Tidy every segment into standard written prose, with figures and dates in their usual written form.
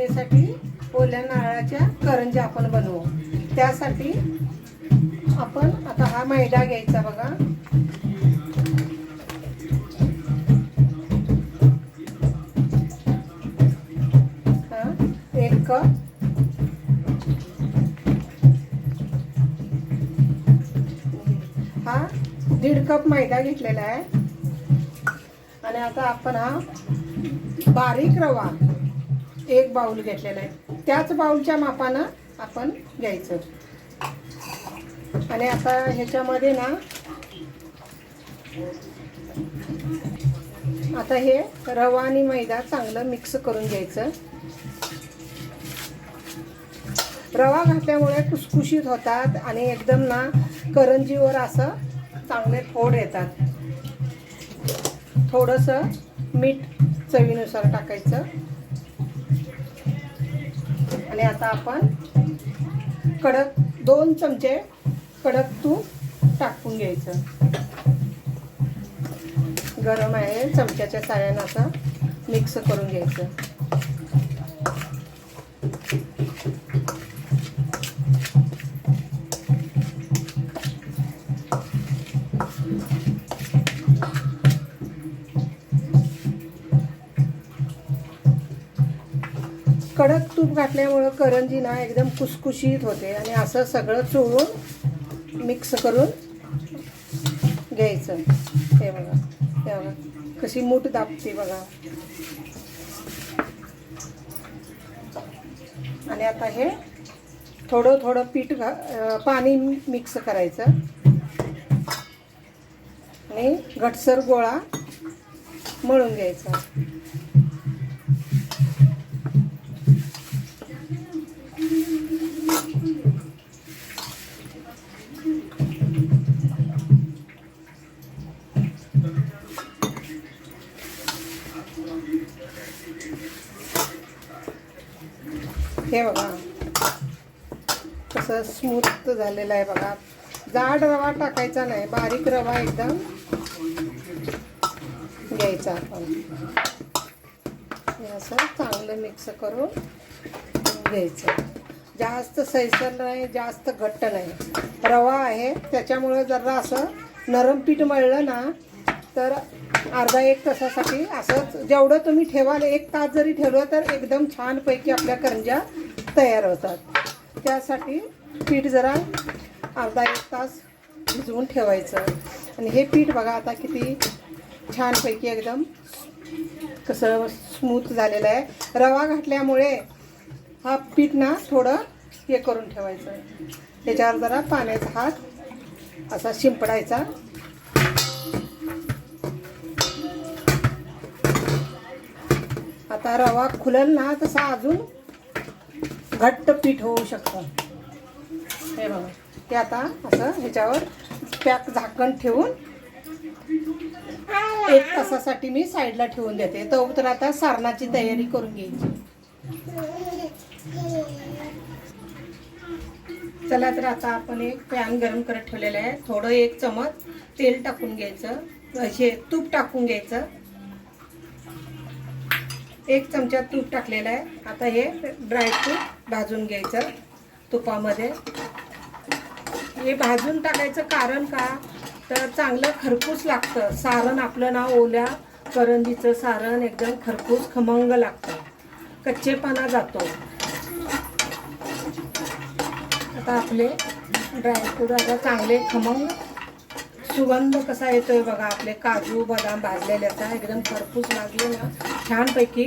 फोडणीसाठी ओल्या नारळाच्या करंज्या आपण बनवू। त्यासाठी आपण आता हा मैदा घ्यायचा बघा। हा 1 कप, हा 1.5 कप मैदा घेतलेला आहे। आणि आता आपण हा बारीक रवा 1 बाउल घेतलेला आहे। त्याच बाउलच्या मापानं आपण घ्यायचं। आणि आता ह्याच्यामध्ये ना आता हे रवा आणि मैदा चांगलं मिक्स करून घ्यायचं। रवा घातल्यामुळे खुसखुशीत होतात आणि एकदम ना करंजीवर असं चांगले फोड येतात। थोडंसं मीठ चवीनुसार टाकायचं। आणि आता आपण कडक 2 चमचे कडक तूप टाकून घ्यायचं। गरम आहे, चमच्याच्या साहाय्याने असं मिक्स करून घ्यायचं। कडक तूप घातल्यामुळे करंजी ना एकदम खुसखुशीत होते। आणि असं सगळं चोळून मिक्स करून घ्यायचं। हे बघा कशी मूठ दाबते बघा। आणि आता हे थोडं थोडं पाणी मिक्स करायचं आणि घटसर गोळा मळून घ्यायचा। हे बघा कसं स्मूथ झालेलं आहे बघा। जाड रवा टाकायचा नाही, बारीक रवा एकदम घ्यायचा आपण। हे असं चांगलं मिक्स करून घ्यायचं। जास्त सैसर नाही, जास्त घट्ट नाही। रवा आहे त्याच्यामुळे जरा असं नरम पीठ मळलं ना तर अर्धा 1 तासासाठी असं जेवढं तुम्ही ठेवाल 1 तास जरी ठेवलं तर एकदम छानपैकी आपल्या करंज्या तयार होतात। त्यासाठी पीठ जरा अर्धा 1 तास भिजवून ठेवायचं। आणि हे पीठ बघा आता किती छानपैकी एकदम कसं स्मूथ झालेलं आहे। रवा घातल्यामुळे हा पीठ ना थोडं हे करून ठेवायचं। त्याच्यावर जरा पाण्याचा हात असा शिंपडायचा। आता रवा खुलेल ना तसा अजून घट्ट पीठ होऊ शकतं। हे बघा ते आता असं ह्याच्यावर पॅक झाकण ठेवून 1 तासासाठी मी साईडला ठेवून देते। तर आता सारणाची तयारी करून घ्यायची। चला तर आता आपण एक पॅन गरम करत ठेवलेला आहे। थोडं 1 चमच तेल टाकून घ्यायचं, हे तूप टाकून घ्यायचं। 1 चमचा तूप टाकलेलं आहे। आता हे ड्रायफ्रूट भाजून घ्यायचं तुपामध्ये। हे भाजून टाकायचं कारण का तर चांगलं खरपूस लागतं सारण आपलं ना। ओल्या करंजीचं सारण एकदम खरपूस खमंग लागतं, कच्चेपणा जातो। आता आपले ड्रायफ्रूट आता चांगले खमंग सुगंध कसा येतोय बघा। आपले काजू बदाम भाजलेल्याचा एकदम खरपूस लागले ना छानपैकी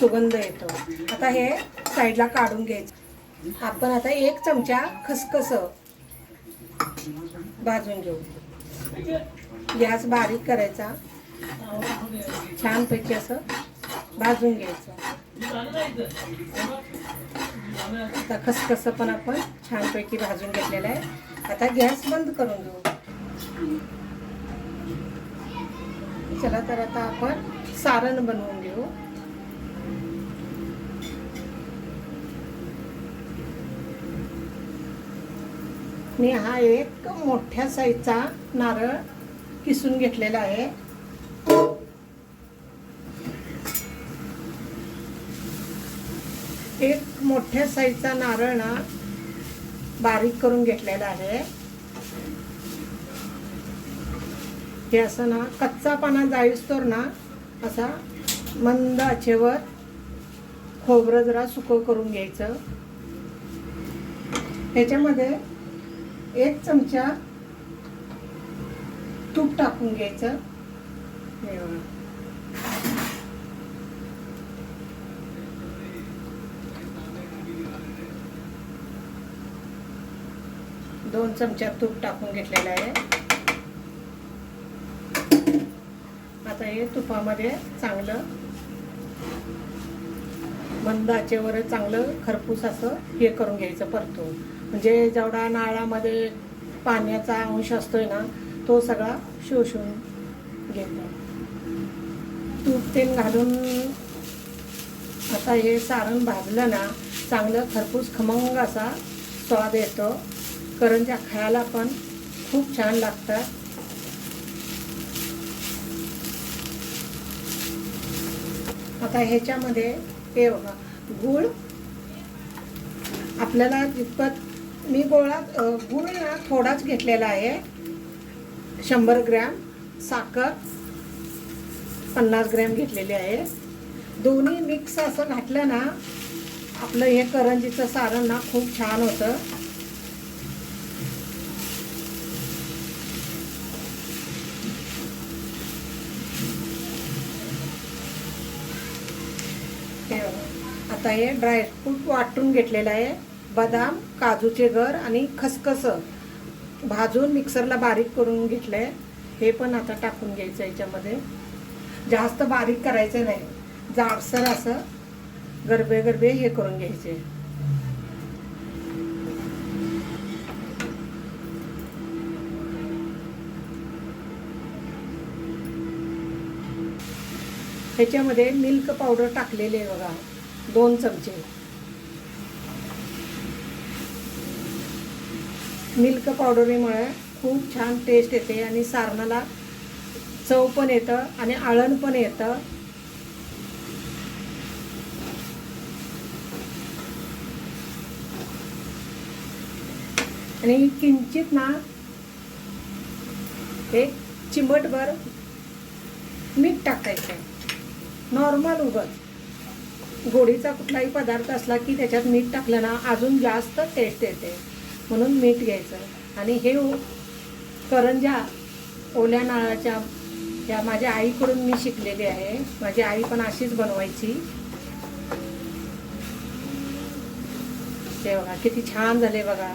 सुगंध येतो। आता हे साईडला काढून घ्यायचं। आपण आता 1 चमचा खसखस भाजून घेऊ। गॅस बारीक करायचा, छानपैकी असं भाजून घ्यायचं। आता खसखस पण आपण छानपैकी भाजून घेतलेला आहे। आता गॅस बंद करून घेऊ। चला तर आता आपण सारण बनवून घेऊ। मी हा एक मोठ्या साईजचा नारळ किसून घेतलेला आहे। एक मोठ्या साईजचा नारळ ना बारीक करून घेतलेला आहे. हे असं ना कच्चा पाना जाईस्तोवर ना असा मंद आचेवर खोबरं जरा सुकं करून घ्यायचं. ह्याच्यामध्ये 1 चमचा तूप टाकून घ्यायचं. हे बघा. दोन चमचा तूप टाकून घेतलेलं आहे. आता हे तुपामध्ये चांगलं मंद आचेवर चांगलं खरपूस असं हे करून घ्यायचं परतून. म्हणजे जेवढा नारळामध्ये पाण्याचा अंश असतोय ना तो सगळा शोषून घेतो. तूप तेल घालून आता हे सारण भाजलं ना चांगलं खरपूस खमंग असा स्वाद येतो. करंज्या खायला पण खूप छान लागतात. आता ह्याच्यामध्ये हे बघा गूळ आपल्याला जितपत मी गूळ ना थोडाच घेतलेला आहे. 100 ग्रॅम साखर 50 ग्रॅम घेतलेली आहे. दोन्ही मिक्स असं घातलं ना आपलं हे करंजीचं सारण ना खूप छान होतं. आता हे ड्रायफ्रूट वाटून घेतलेलं आहे. बदाम, काजूचे गर आणि खसखस भाजून मिक्सरला बारीक करून घेतलंय. हे पण आता टाकून घ्यायचं याच्यामध्ये. जास्त बारीक करायचं नाही, जाडसर असं गरबे गरबे हे करून घ्यायचे. ह्याच्यामध्ये मिल्क पावडर टाकलेले आहे बघा 2 चमचे. मिल्क पावडरीमुळे खूप छान टेस्ट येते आणि सारणाला चव पण येतं आणि आळण पण येतं. आणि किंचित ना 1 चिमटभर मीठ टाकायचं. नॉर्मल उगाच गोडीचा कुठलाही पदार्थ असला की त्याच्यात मीठ टाकलं ना अजून जास्त टेस्ट येते, म्हणून मीठ घ्यायचं. आणि हे करंज्या ओल्या नारळाच्या या माझ्या आईकडून मी शिकलेली आहे. माझी आई पण अशीच बनवायची. ते बघा किती छान झाले बघा.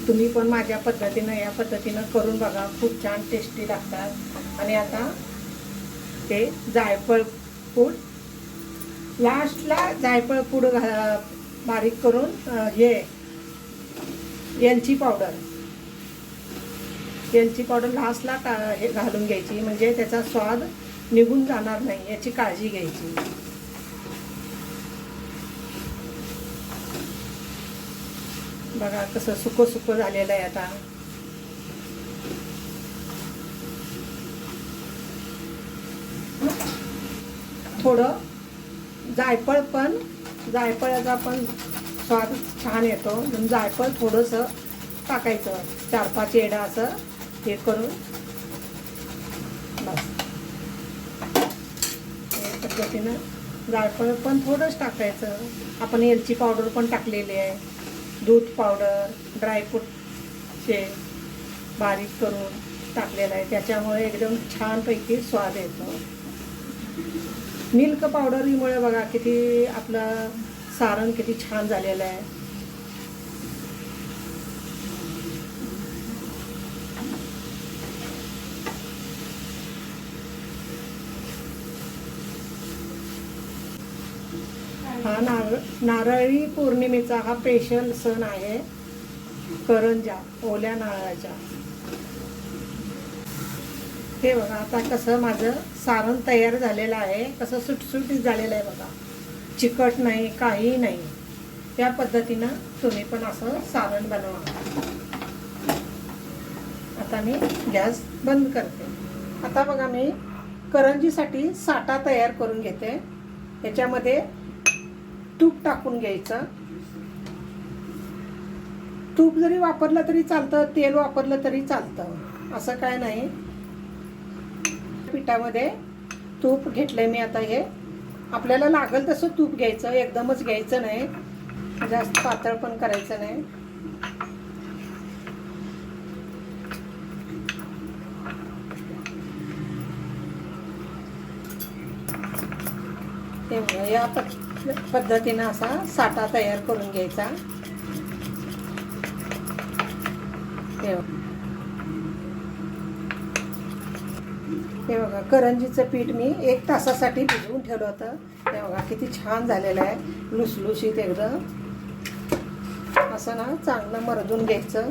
तुम्ही पण माझ्या पद्धतीनं या पद्धतीनं करून बघा, खूप छान टेस्टी लागतात. आणि आता ते जायफळ पूड लास्टला जायफळ पूड बारीक करून हे वेलची पावडर लास्टला हे घालून घ्यायची. म्हणजे त्याचा स्वाद निघून जाणार नाही याची काळजी घ्यायची. बघा कसं सुकं सुकं झालेलं आहे. आता थोडं जायफळाचा पण स्वाद छान येतो म्हणून जायफळ थोडंसं टाकायचं. 4-5 येडा असं हे करून बस. या पद्धतीनं जायफळ पण थोडंच टाकायचं. आपण वेलची पावडर पण टाकलेली आहे, दूध पावडर, ड्रायफ्रूटचे बारीक करून टाकलेलं आहे. त्याच्यामुळे एकदम छानपैकी स्वाद येतो. मिल्क पावडरीमुळे बघा किती आपलं सारण किती छान झालेलं आहे. हा नारळी पौर्णिमेचा हा स्पेशल सण आहे करंज्या ओल्या नारळाच्या. हे बघा आता कसं माझं सारण तयार झालेलं आहे. कसं सुटसुटीत झालेलं आहे बघा, चिकट नाही काही नाही. त्या पद्धतीनं तुम्ही पण असं सारण बनवा. आता मी गॅस बंद करते. आता बघा मी करंजीसाठी साठा तयार करून घेते. याच्यामध्ये तूप टाकून घ्यायचं. तूप जरी वापरलं तरी चालतं, तेल वापरलं तरी चालतं, असं काय नाही. पिठामध्ये तूप घेतलंय मी. आता हे आपल्याला लागल तसं तूप घ्यायचं, एकदमच घ्यायचं नाही, जास्त पातळ पण करायचं नाही. हे या पद्धतीनं असा साठा तयार करून घ्यायचा. हे बघा, करंजीचं पीठ मी 1 तासासाठी भिजवून ठेवलं होतं. हे बघा किती छान झालेलं आहे, लुसलुशीत एकदम. असं ना चांगलं मरदून घ्यायचं.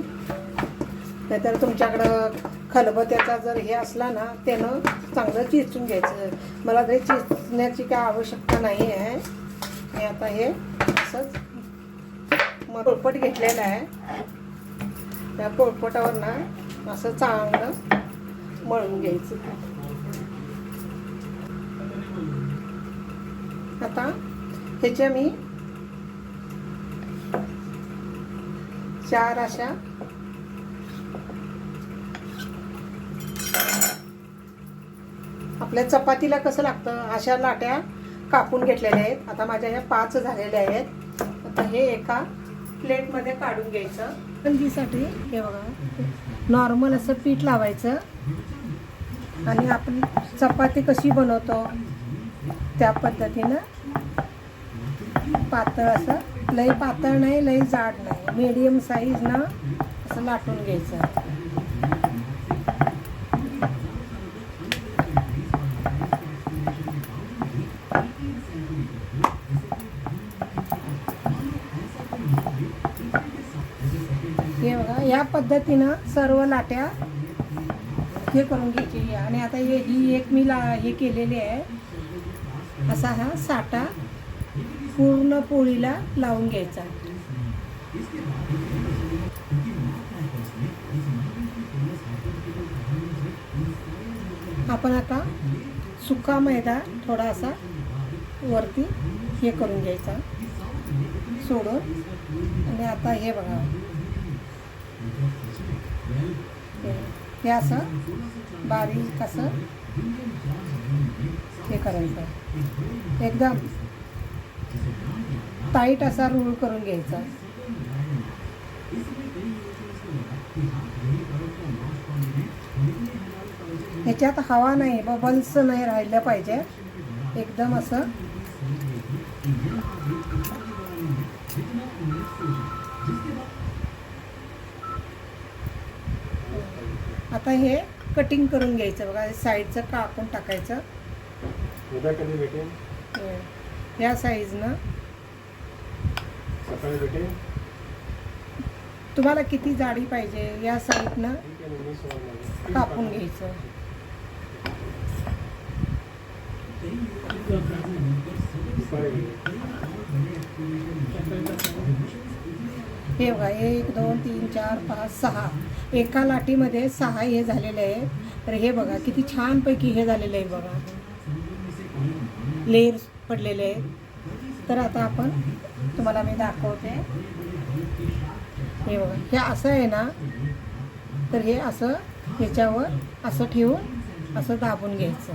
नाहीतर तुमच्याकडं खलबत्याचा जर हे असला ना, त्यानं चांगलं चिचून घ्यायचं. मला ते चिचण्याची काय आवश्यकता नाही आहे. मी आता हे असंच पोळपट घेतलेलं आहे. त्या पोळपटावर ना असं चांगलं मळून घ्यायचं. आता ह्याच्या मी 4 अशा आपल्या चपातीला कसं लागतं अशा लाट्या कापून घेतलेल्या आहेत. आता माझ्या ह्या 5 झालेल्या आहेत. आता हे एका प्लेटमध्ये काढून घ्यायचं. करंजीसाठी हे बघा, नॉर्मल असं पीठ लावायचं आणि आपण चपाती कशी बनवतो त्या पद्धतीनं पातळ असं, लई पातळ नाही लई जाड नाही, मीडियम साईज ना असं लाटून घ्यायचं. हे बघा, या पद्धतीनं सर्व लाट्या हे करून घ्यायची. आणि आता ही एक मी हे केलेली आहे. असा हा साठा पूर्ण पोळीला लावून घ्यायचा. आपण आता सुका मैदा थोडासा वरती हे करून घ्यायचा सोडून. आणि आता हे बघा, हे असं बारीक असं हे करायचं, एकदम टाईट असा रोल करून घ्यायचा. ह्याच्यात हवा नाही, बबल्स नाही राहिलं पाहिजे, एकदम असं. आता हे कटिंग करून घ्यायचं बघा, साईडचं कापून टाकायचं. या साईजनं तुम्हाला किती जाडी पाहिजे या साईडनं कापून घ्यायचं. हे बघा, 1 2 3 4 5 6 एका लाटीमध्ये 6 हे झालेले आहे. तर हे बघा किती छानपैकी हे झालेलं आहे बघा, लेयर्स पडलेले आहेत. तर आता आपण तुम्हाला मी दाखवते. हे बघा, हे असं आहे ना, तर हे असं ह्याच्यावर असं ठेवून असं दाबून घ्यायचं.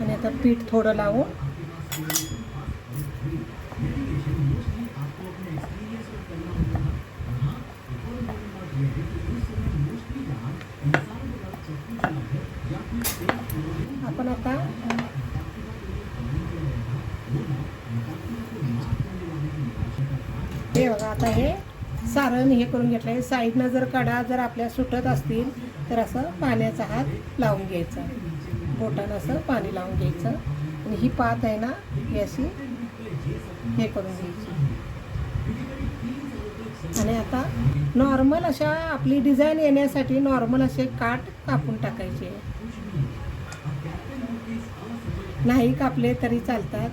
आणि आता पीठ थोडं लावून आपण आता हे बघा, आता हे सारण हे करून घेतलं आहे. साईडनं जर कडा जर आपल्या सुटत असतील तर असं पाण्याचा हात लावून घ्यायचा, बोटानं असं पाणी लावून घ्यायचं. आणि ही पात आहे ना, ही अशी हे करून घ्यायची. आणि आता नॉर्मल अशा आपली डिझाईन येण्यासाठी नॉर्मल असे काट कापून टाकायचे. नाही कापले तरी चालतात.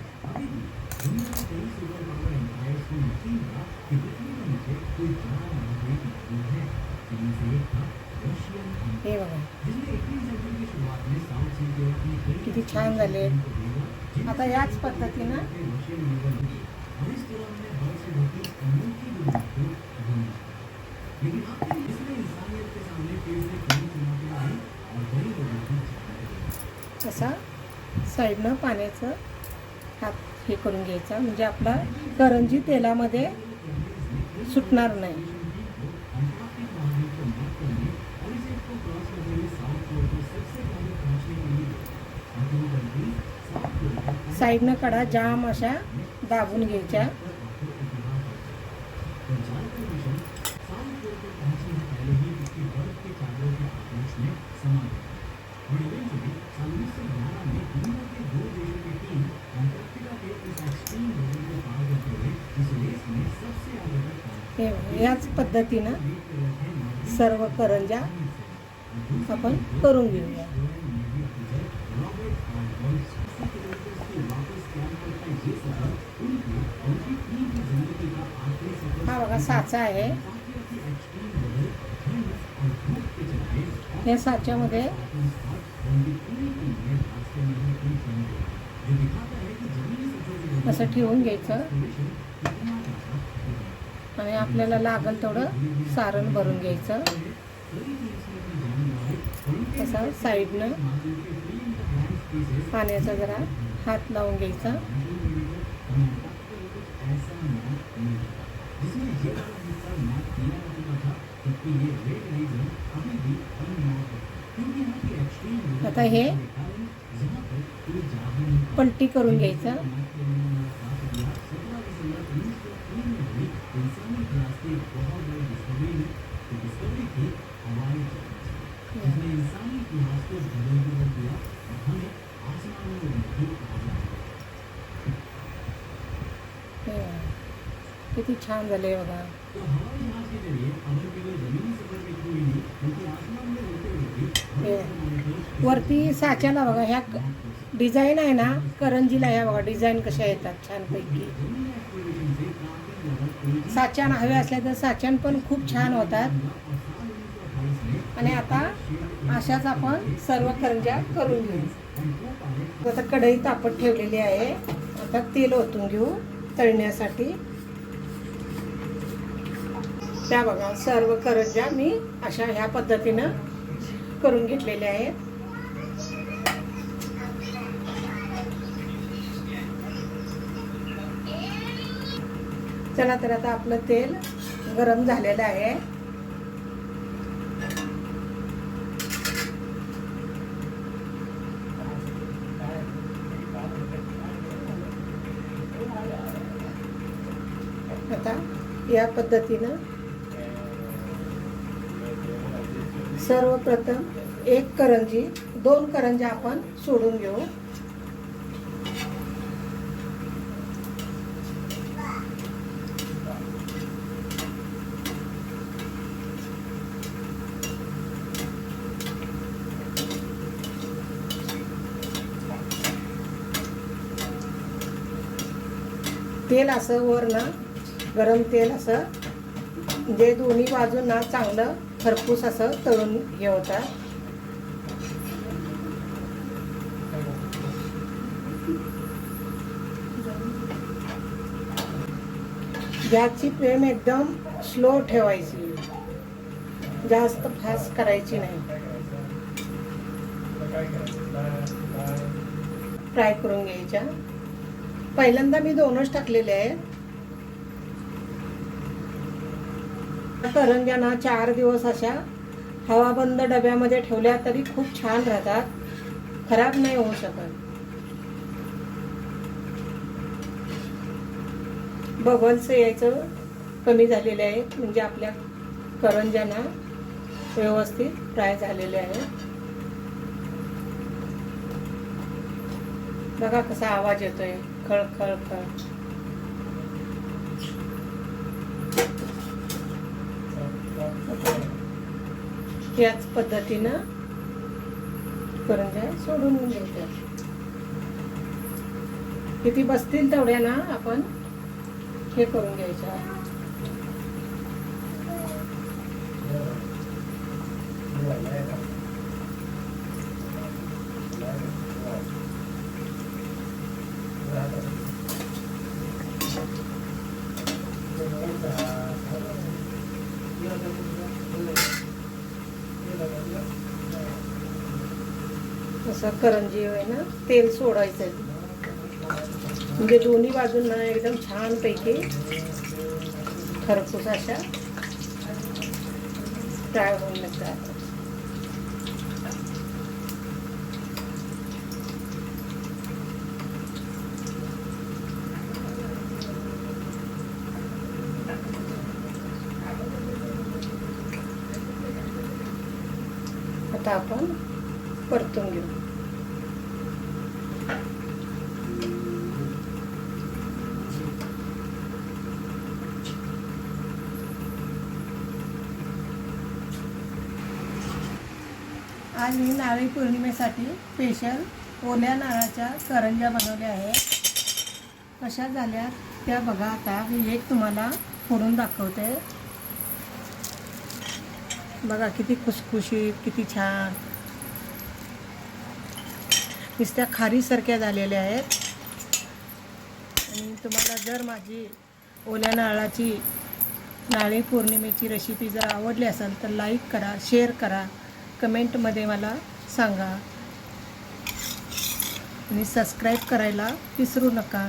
हे बघा, किती छान झाले. आता याच पद्धतीनं असा साईडनं पाण्याचं हात हे करून घ्यायचा, म्हणजे आपला करंजी तेलामध्ये सुटणार नाही. साईडनं कडा जाम अशा दाबून घ्यायच्या. याच पद्धतीनं सर्व करंज्या आपण करून घेऊया. हा बघा साचा आहे. या साच्यामध्ये असं ठेवून घ्यायचं आणि आपल्याला लागल तेवढं सारण भरून घ्यायचं. असं साईडनं पाण्याचा जरा हात लावून घ्यायचा. आता हे पलटी करून घ्यायचं. किती छान झाले बघा. वरती साच्याला बघा ह्या डिझाईन आहे ना करंजीला, ह्या बघा डिझाईन कशा येतात छानपैकी. साच्यान हवे असल्या तर साच्यान पण खूप छान होतात. आणि आता अशाच आपण सर्व करंज्या करून घेऊ. आता कढई तापत ठेवलेली आहे. आता तेल ओतून घेऊ तळण्यासाठी. त्या बघा सर्व करंज्या मी अशा ह्या पद्धतीनं करून घेतलेल्या आहेत. चला तर आता आपलं तेल गरम झालेलं आहे. आता या पद्धतीनं सर्वप्रथम एक करंजी, 2 करंज्या आपण सोडून घेऊ. तेल असं वरनं गरम तेल असं म्हणजे दोन्ही बाजूंना चांगलं खरपूस असं तळून हे होतं. गॅसची फ्लेम एकदम स्लो ठेवायची, जास्त फास्ट करायची नाही. फ्राय करून घ्यायच्या. पहिल्यांदा मी 2च टाकलेले आहेत. करंज्या ना 4 दिवस अशा हवाबंद डब्यामध्ये ठेवल्या तरी खूप छान राहतात, खराब नाही होऊ शकत. बबल्स यायचं कमी झालेले आहे, म्हणजे आपल्या करंज्यांना व्यवस्थित फ्राय झालेले आहे. बघा कसा आवाज येतोय, खळ खळ खळ. याच पद्धतीनं करंज्या सोडून घ्यायच्या. किती बसतील तेवढ्या ना आपण हे करून घ्यायच्या. असं करंजी आहे ना तेल सोडायचं आहे, म्हणजे दोन्ही बाजूंना एकदम छानपैकी खरपूस अशा फ्राय होऊन निघतात. आता आपण परतून घेऊ. आज मी नारळी पौर्णिमेसाठी स्पेशल ओल्या नारळाच्या करंज्या बनवल्या आहेत. कशा झाल्या त्या बघा. आता मी एक तुम्हाला फोडून दाखवते. बघा किती खुसखुशीत, किती छान, नुसत्या खारीसारख्या झालेल्या आहेत. आणि तुम्हाला जर माझी ओल्या नारळाची नारळी पौर्णिमेची रेसिपी जर आवडली असेल तर लाईक करा, शेअर करा, कमेंटमध्ये मला सांगा आणि सबस्क्राईब करायला विसरू नका.